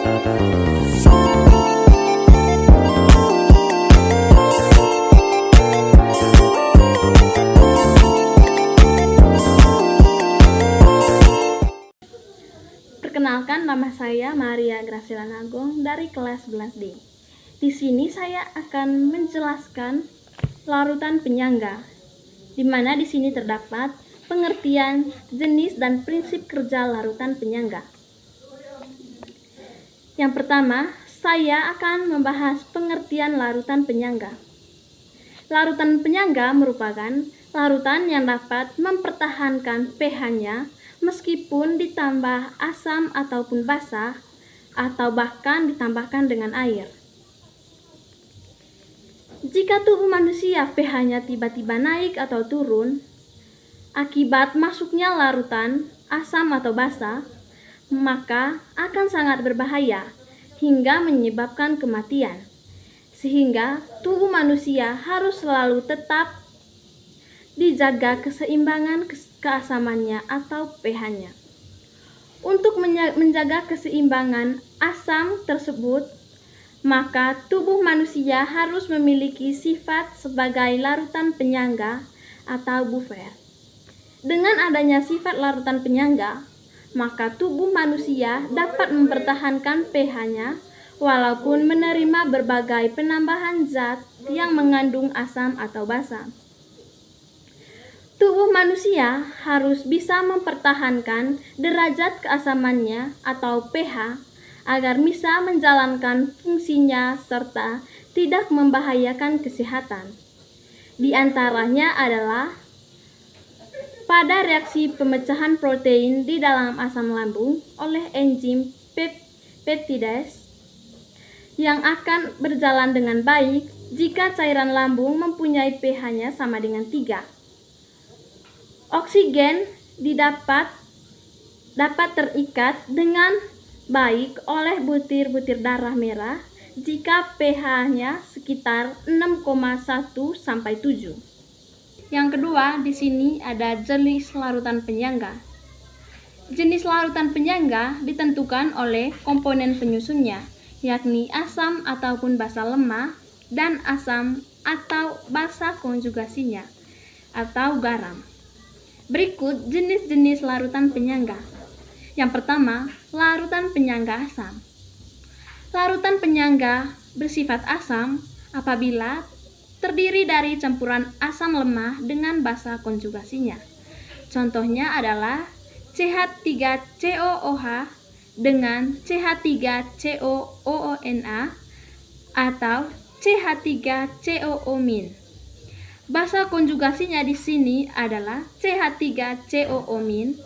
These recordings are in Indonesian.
Perkenalkan, nama saya Maria Graciela Nagong dari kelas 11D. Di sini saya akan menjelaskan larutan penyangga, di mana di sini terdapat pengertian, jenis, dan prinsip kerja larutan penyangga. Yang pertama, saya akan membahas pengertian larutan penyangga. Larutan penyangga merupakan larutan yang dapat mempertahankan pH-nya meskipun ditambah asam ataupun basa, atau bahkan ditambahkan dengan air. Jika tubuh manusia pH-nya tiba-tiba naik atau turun, akibat masuknya larutan asam atau basa, maka akan sangat berbahaya hingga menyebabkan kematian. Sehingga tubuh manusia harus selalu tetap dijaga keseimbangan keasamannya atau pH-nya. Untuk menjaga keseimbangan asam tersebut, maka tubuh manusia harus memiliki sifat sebagai larutan penyangga atau buffer. Dengan adanya sifat larutan penyangga, maka tubuh manusia dapat mempertahankan pH-nya walaupun menerima berbagai penambahan zat yang mengandung asam atau basa. Tubuh manusia harus bisa mempertahankan derajat keasamannya atau pH agar bisa menjalankan fungsinya serta tidak membahayakan kesehatan. Di antaranya adalah pada reaksi pemecahan protein di dalam asam lambung oleh enzim peptidase yang akan berjalan dengan baik jika cairan lambung mempunyai pH-nya sama dengan 3. Oksigen dapat terikat dengan baik oleh butir-butir darah merah jika pH-nya sekitar 6,1 sampai 7. Yang kedua, di sini ada jenis larutan penyangga. Jenis larutan penyangga ditentukan oleh komponen penyusunnya, yakni asam ataupun basa lemah dan asam atau basa konjugasinya atau garam. Berikut jenis-jenis larutan penyangga. Yang pertama, larutan penyangga asam. Larutan penyangga bersifat asam apabila terdiri dari campuran asam lemah dengan basa konjugasinya. Contohnya adalah CH3COOH dengan CH3COONA atau CH3COO-. Basa konjugasinya di sini adalah CH3COO-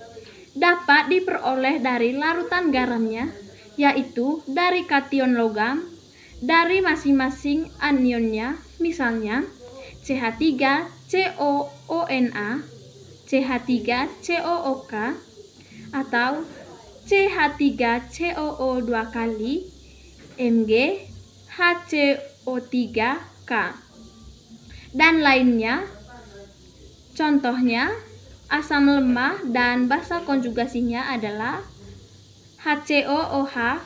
dapat diperoleh dari larutan garamnya, yaitu dari kation logam dari masing-masing anionnya, misalnya CH3COONA, CH3COOK, atau CH3COO2 kali Mg HCO3K dan lainnya. Contohnya, asam lemah dan basa konjugasinya adalah HCOOH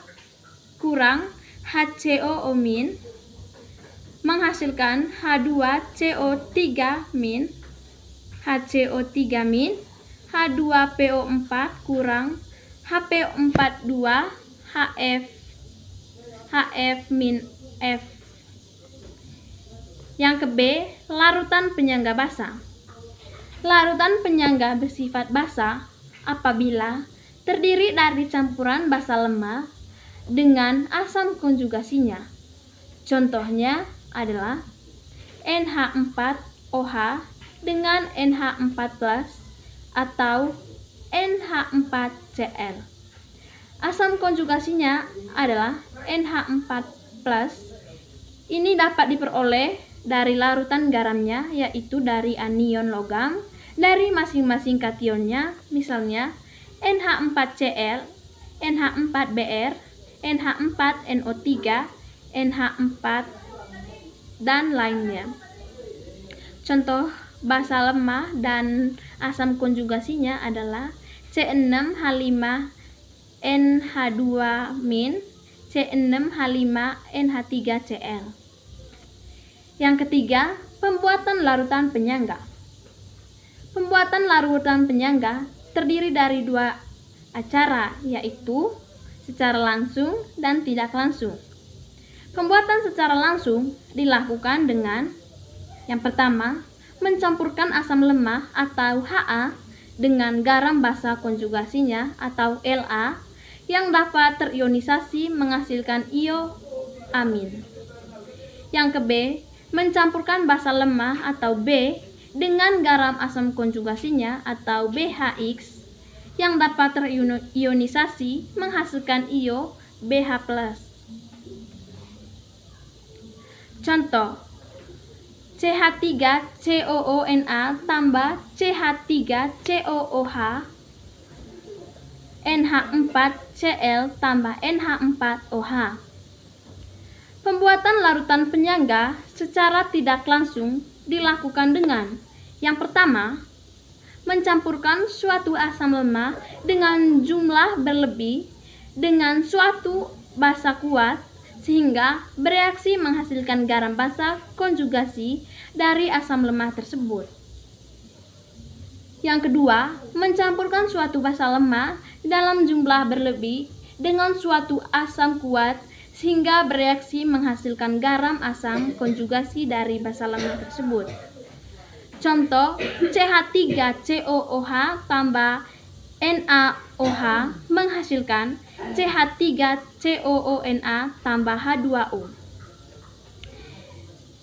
kurang HCOO- menghasilkan H2CO3-, HCO3-, H2PO4 kurang HPO42 HF-F. Yang ke B, larutan penyangga basa. Larutan penyangga bersifat basa apabila terdiri dari campuran basa lemah dengan asam konjugasinya. Contohnya adalah NH4OH dengan NH4+ atau NH4Cl. Asam konjugasinya adalah NH4+. Ini dapat diperoleh dari larutan garamnya, yaitu dari anion logam dari masing-masing kationnya, misalnya NH4Cl, NH4Br, NH4NO3, NH4, dan lainnya. Contoh basa lemah dan asam konjugasinya adalah C6H5NH2-, C6H5NH3Cl. Yang ketiga, pembuatan larutan penyangga. Pembuatan larutan penyangga terdiri dari dua cara, yaitu secara langsung dan tidak langsung. Pembuatan secara langsung dilakukan dengan yang pertama, mencampurkan asam lemah atau Ha dengan garam basa konjugasinya atau La yang dapat terionisasi menghasilkan ion amin. Yang ke B, mencampurkan basa lemah atau B dengan garam asam konjugasinya atau BHX yang dapat terionisasi menghasilkan ion BH+. Contoh, CH3COONA tambah CH3COOH NH4Cl tambah NH4OH. Pembuatan larutan penyangga secara tidak langsung dilakukan dengan yang pertama, mencampurkan suatu asam lemah dengan jumlah berlebih dengan suatu basa kuat sehingga bereaksi menghasilkan garam basa konjugasi dari asam lemah tersebut. Yang kedua, mencampurkan suatu basa lemah dalam jumlah berlebih dengan suatu asam kuat sehingga bereaksi menghasilkan garam asam konjugasi dari basa lemah tersebut. Contoh, CH3COOH tambah NaOH menghasilkan CH3COONA tambah H2O.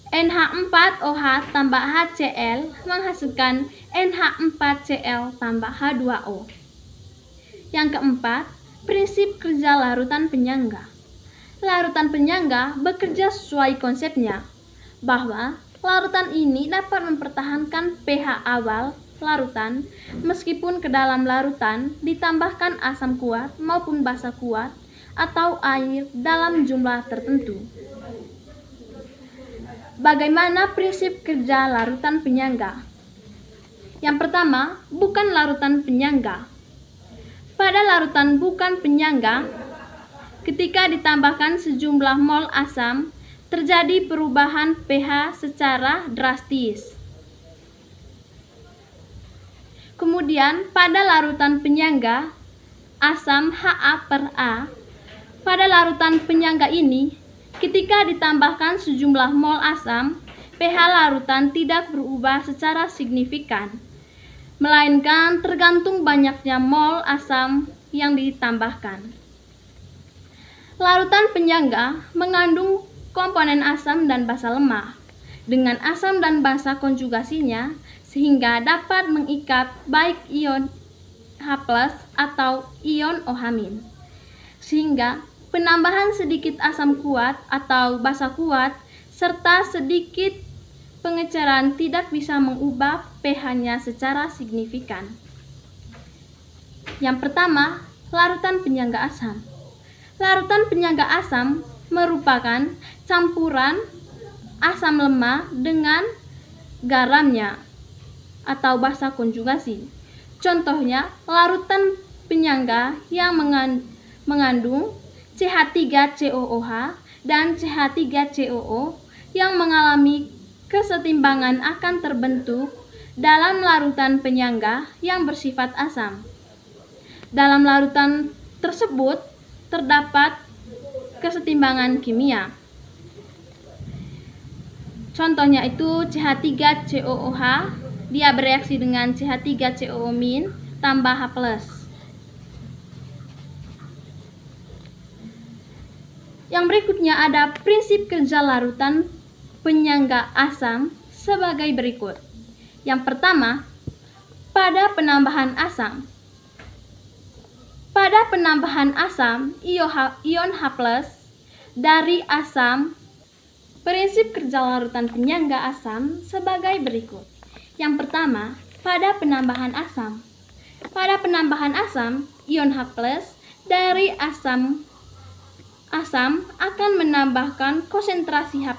NH4OH tambah HCl menghasilkan NH4Cl tambah H2O. Yang keempat, prinsip kerja larutan penyangga. Larutan penyangga bekerja sesuai konsepnya, bahwa larutan ini dapat mempertahankan pH awal larutan meskipun ke dalam larutan ditambahkan asam kuat maupun basa kuat atau air dalam jumlah tertentu. Bagaimana prinsip kerja larutan penyangga? Yang pertama, bukan larutan penyangga. Pada larutan bukan penyangga, ketika ditambahkan sejumlah mol asam, terjadi perubahan pH secara drastis. Kemudian, pada larutan penyangga, asam Ha/A, pada larutan penyangga ini, ketika ditambahkan sejumlah mol asam, pH larutan tidak berubah secara signifikan, melainkan tergantung banyaknya mol asam yang ditambahkan. Larutan penyangga mengandung komponen asam dan basa lemah dengan asam dan basa konjugasinya sehingga dapat mengikat baik ion H+ atau ion OH-, sehingga penambahan sedikit asam kuat atau basa kuat serta sedikit pengeceran tidak bisa mengubah pH-nya secara signifikan. Yang pertama, larutan penyangga asam. Larutan penyangga asam merupakan campuran asam lemah dengan garamnya atau basa konjugasi. Contohnya, larutan penyangga yang mengandung CH3COOH dan CH3COO yang mengalami kesetimbangan akan terbentuk dalam larutan penyangga yang bersifat asam. Dalam larutan tersebut terdapat kesetimbangan kimia. Contohnya itu CH3COOH, dia bereaksi dengan CH3COO- tambah H+. Yang berikutnya ada prinsip kerja larutan penyangga asam sebagai berikut. Yang pertama, pada penambahan asam. Pada penambahan asam, ion H+ dari asam, prinsip kerja larutan penyangga asam sebagai berikut. Yang pertama, pada penambahan asam. Pada penambahan asam, ion H+ dari asam akan menambahkan konsentrasi H+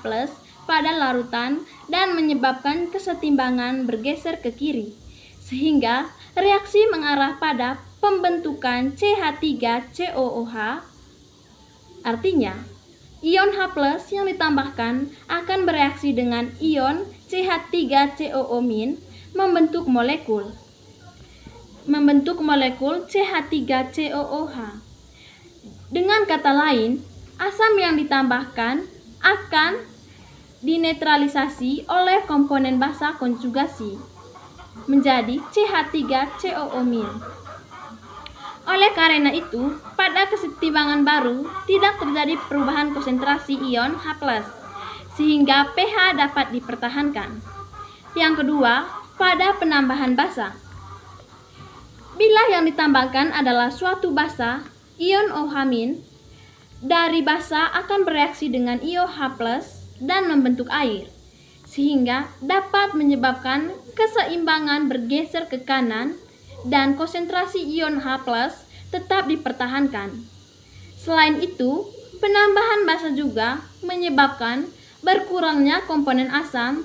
pada larutan dan menyebabkan kesetimbangan bergeser ke kiri, sehingga reaksi mengarah pada pembentukan CH3COOH Artinya, ion H+ yang ditambahkan akan bereaksi dengan ion CH3COO- membentuk molekul CH3COOH. Dengan kata lain, asam yang ditambahkan akan dinetralisasi oleh komponen basa konjugasi menjadi CH3COO-. Oleh karena itu, pada kesetimbangan baru tidak terjadi perubahan konsentrasi ion H+, sehingga pH dapat dipertahankan. Yang kedua, pada penambahan basa. Bila yang ditambahkan adalah suatu basa, ion OH- dari basa akan bereaksi dengan ion H+ dan membentuk air, sehingga dapat menyebabkan keseimbangan bergeser ke kanan dan konsentrasi ion H+ tetap dipertahankan. Selain itu, penambahan basa juga menyebabkan berkurangnya komponen asam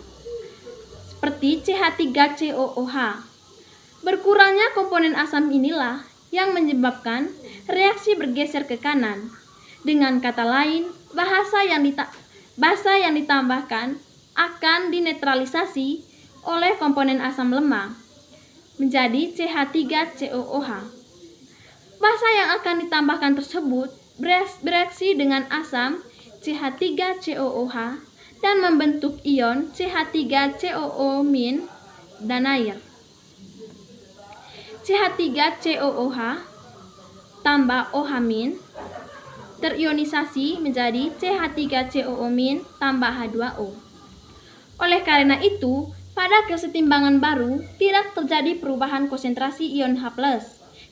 seperti CH3COOH. Berkurangnya komponen asam inilah yang menyebabkan reaksi bergeser ke kanan. Dengan kata lain, basa yang ditambahkan akan dinetralisasi oleh komponen asam lemah menjadi CH3COOH. Basa yang akan ditambahkan tersebut bereaksi dengan asam CH3COOH dan membentuk ion CH3COO- dan air. CH3COOH tambah OH- terionisasi menjadi CH3COO- tambah H2O. Oleh karena itu, pada kesetimbangan baru tidak terjadi perubahan konsentrasi ion H+,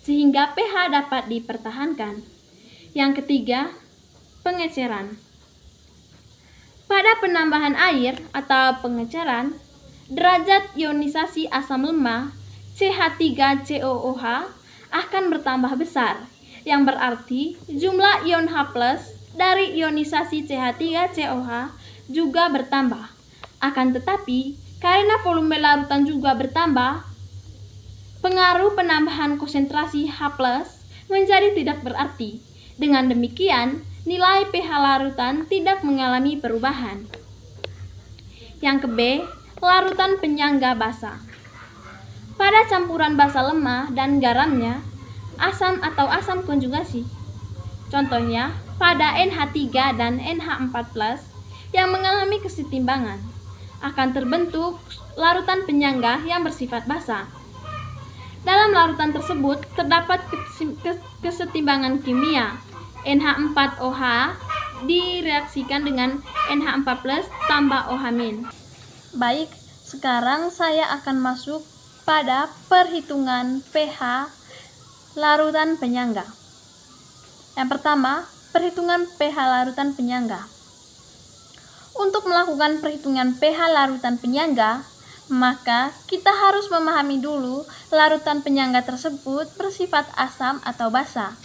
sehingga pH dapat dipertahankan. Yang ketiga, pengeceran. Pada penambahan air atau pengeceran, derajat ionisasi asam lemah CH3COOH akan bertambah besar, yang berarti jumlah ion H+ dari ionisasi CH3COOH juga bertambah. Akan tetapi, karena volume larutan juga bertambah, pengaruh penambahan konsentrasi H+ menjadi tidak berarti. Dengan demikian, nilai pH larutan tidak mengalami perubahan. Yang ke-B, larutan penyangga basa. Pada campuran basa lemah dan garamnya, asam atau asam konjugasi. Contohnya, pada NH3 dan NH4+ yang mengalami kesetimbangan, akan terbentuk larutan penyangga yang bersifat basa. Dalam larutan tersebut terdapat kesetimbangan kimia. NH4OH direaksikan dengan NH4+ tambah OH-. Baik, sekarang saya akan masuk pada perhitungan pH larutan penyangga. Yang pertama, perhitungan pH larutan penyangga. Untuk melakukan perhitungan pH larutan penyangga, maka kita harus memahami dulu larutan penyangga tersebut bersifat asam atau basa.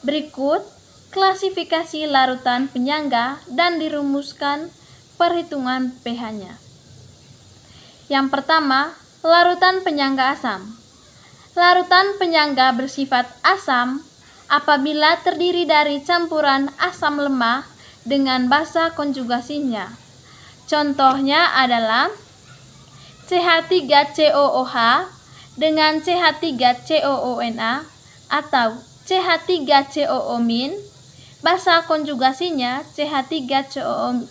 Berikut klasifikasi larutan penyangga dan dirumuskan perhitungan pH-nya. Yang pertama, larutan penyangga asam. Larutan penyangga bersifat asam apabila terdiri dari campuran asam lemah dengan basa konjugasinya. Contohnya adalah CH3COOH dengan CH3COONA atau CH3COO-, basa konjugasinya CH3COO-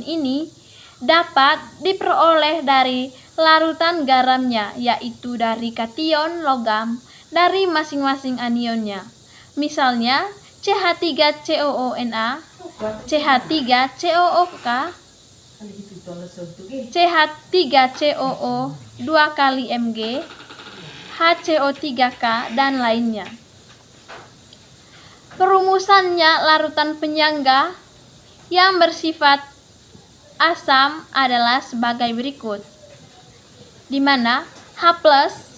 ini dapat diperoleh dari larutan garamnya, yaitu dari kation logam dari masing-masing anionnya. Misalnya CH3COONA, CH3COOK, CH3COO 2 kali Mg, HCO3K, dan lainnya. Perumusannya larutan penyangga yang bersifat asam adalah sebagai berikut, di mana H+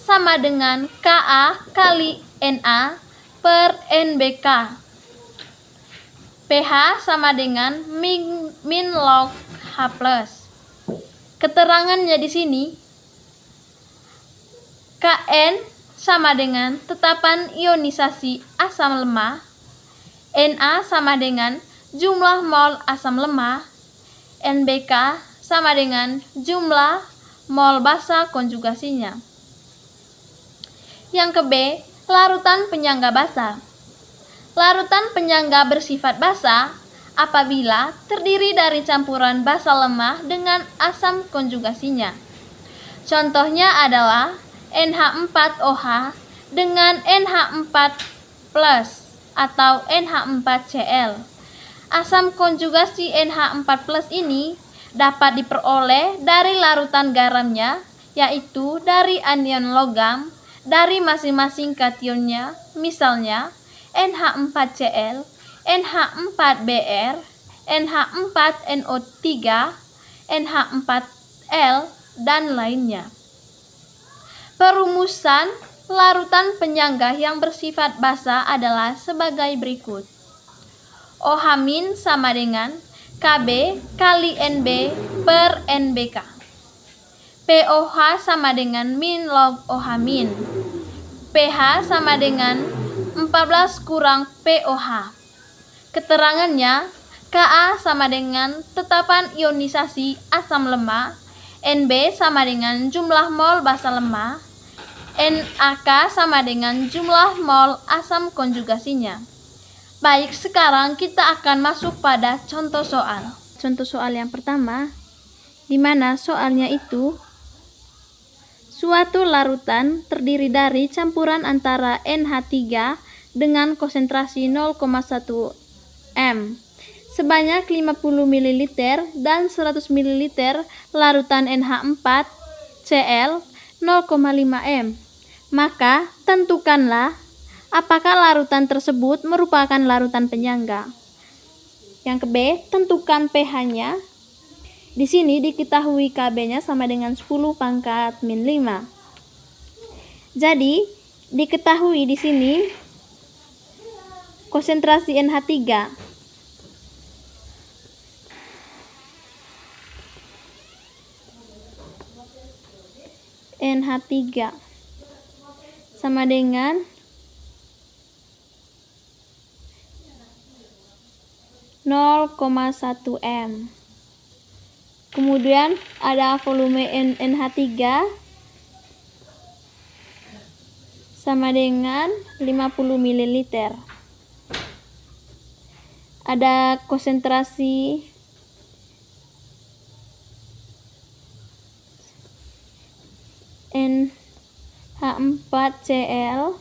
sama dengan Ka kali Na per NBK. pH sama dengan min log H+. Keterangannya di sini, Kn sama dengan tetapan ionisasi asam lemah, Na sama dengan jumlah mol asam lemah, NBK sama dengan jumlah mol basa konjugasinya. Yang ke B, larutan penyangga basa. Larutan penyangga bersifat basa apabila terdiri dari campuran basa lemah dengan asam konjugasinya. Contohnya adalah NH4OH dengan NH4+ atau NH4Cl. Asam konjugasi NH4+ ini dapat diperoleh dari larutan garamnya, yaitu dari anion logam dari masing-masing kationnya, misalnya NH4Cl, NH4Br, NH4NO3, NH4L, dan lainnya. Perumusan larutan penyangga yang bersifat basa adalah sebagai berikut. OH- sama dengan Kb kali Nb per NbK. POH sama dengan min log OH-. pH sama dengan 14 kurang POH. Keterangannya, Ka sama dengan tetapan ionisasi asam lemah, Nb sama dengan jumlah mol basa lemah, NaK sama dengan jumlah mol asam konjugasinya. Baik, sekarang kita akan masuk pada contoh soal. Contoh soal yang pertama, di mana soalnya itu suatu larutan terdiri dari campuran antara NH3 dengan konsentrasi 0,1 m sebanyak 50 ml dan 100 ml larutan NH4Cl 0,5 m. Maka tentukanlah apakah larutan tersebut merupakan larutan penyangga. Yang ke B, tentukan pH-nya. Di sini diketahui Kb-nya sama dengan 10 pangkat min 5. Jadi, diketahui di sini konsentrasi NH3. NH3 sama dengan 0,1 m. Kemudian ada volume NH3 sama dengan 50 ml. Ada konsentrasi NH4Cl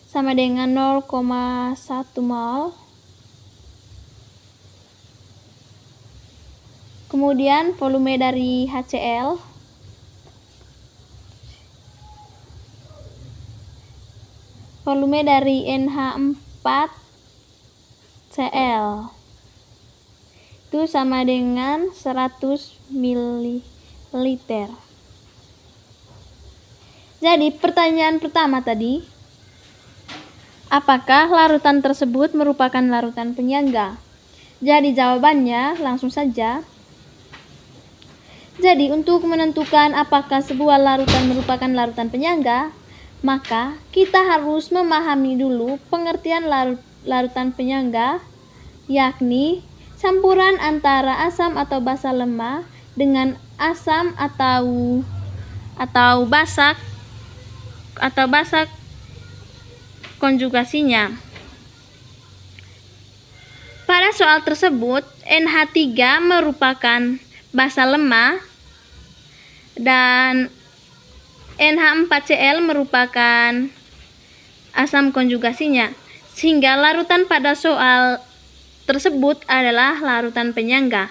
sama dengan 0,1 mol. Kemudian volume dari HCl volume dari NH4Cl itu sama dengan 100 ml. Jadi pertanyaan pertama tadi, apakah larutan tersebut merupakan larutan penyangga? Jadi jawabannya langsung saja. Jadi untuk menentukan apakah sebuah larutan merupakan larutan penyangga, maka kita harus memahami dulu pengertian larutan penyangga, yakni campuran antara asam atau basa lemah dengan asam atau basa konjugasinya. Pada soal tersebut, NH3 merupakan basa lemah dan NH4Cl merupakan asam konjugasinya, sehingga larutan pada soal tersebut adalah larutan penyangga.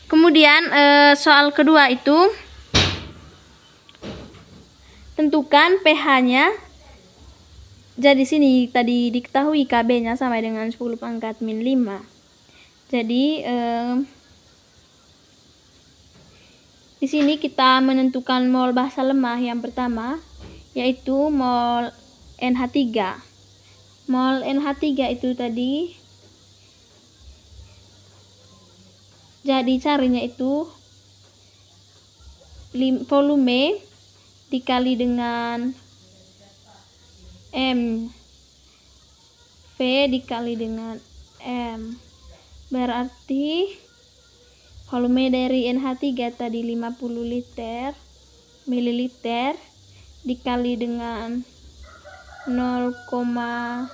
Kemudian soal kedua itu tentukan pH-nya. Jadi sini tadi diketahui Kb-nya sama dengan 10 pangkat min 5. Jadi di sini kita menentukan mol basa lemah yang pertama, yaitu mol NH3. Mol NH3 itu tadi, jadi carinya itu volume dikali dengan M. V dikali dengan M. Berarti volume dari NH3 tadi 50 mililiter dikali dengan 0,1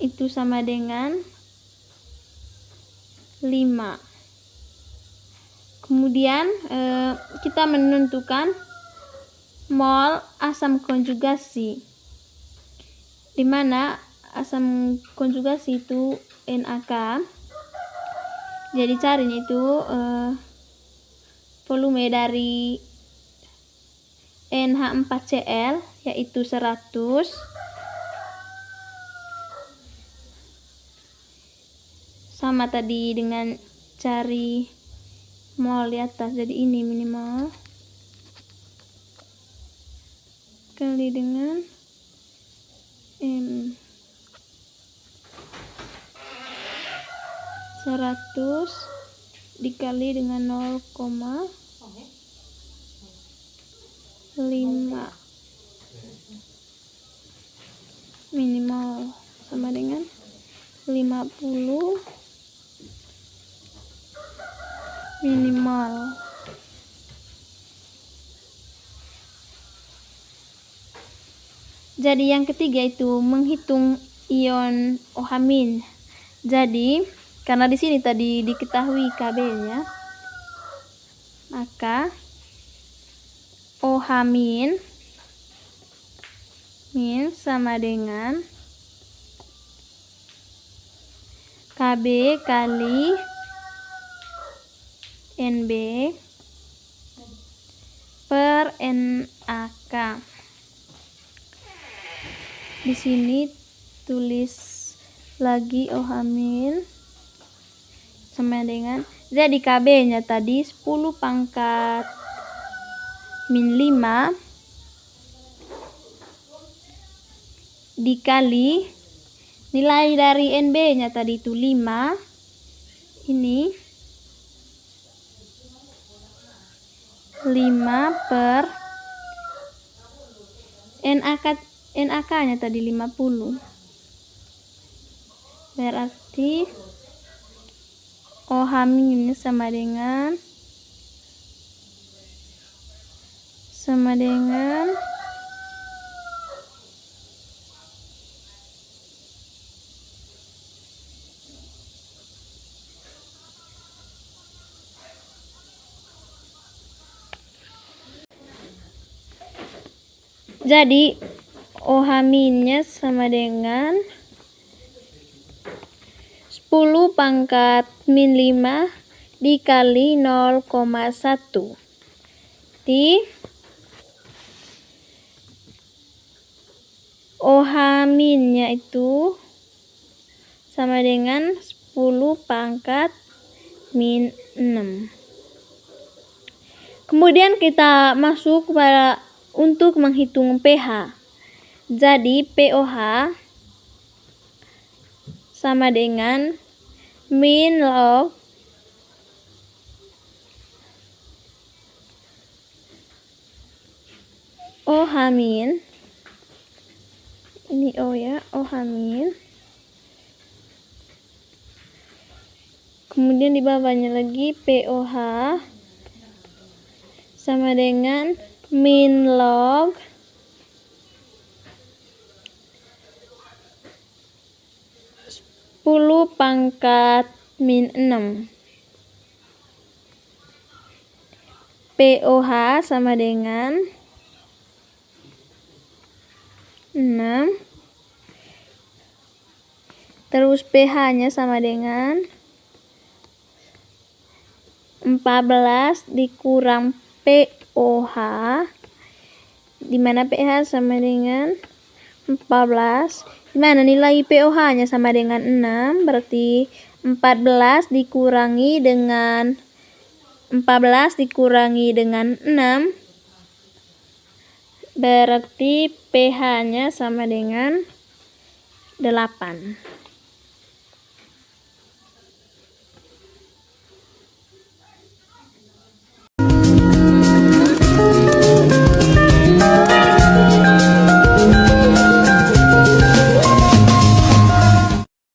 itu sama dengan 5. Kemudian kita menentukan mol asam konjugasi, di mana asam konjugasi itu NaK. Jadi carinya itu volume dari NH4Cl yaitu 100 sama tadi dengan cari mol di atas. Jadi ini minimal kali dengan M. 100 dikali dengan 0,5 minimal sama dengan 50 minimal. Jadi yang ketiga itu menghitung ion OH-. Jadi karena di sini tadi diketahui Kb-nya, maka OH- sama dengan Kb kali Nb per NaK. Di sini tulis lagi OH- sama dengan, jadi Kb-nya tadi 10 pangkat min 5 dikali nilai dari Nb-nya tadi itu 5. Ini 5 per NaK-nya tadi 50. Berarti OH- sama dengan jadi OH- sama dengan 10 pangkat min 5 dikali 0,1 di OH-nya itu sama dengan 10 pangkat min 6. Kemudian kita masuk pada untuk menghitung pH. Jadi pOH sama dengan min log OH-. Ini O ya, OH-. Kemudian di bawahnya lagi pOH sama dengan min log sepuluh pangkat min 6. pOH sama dengan 6. Terus pH-nya sama dengan 14 dikurang pOH, di mana pH sama dengan 14, di mana nilai pOH-nya sama dengan 6, berarti 14 dikurangi dengan 6 berarti pH-nya sama dengan 8.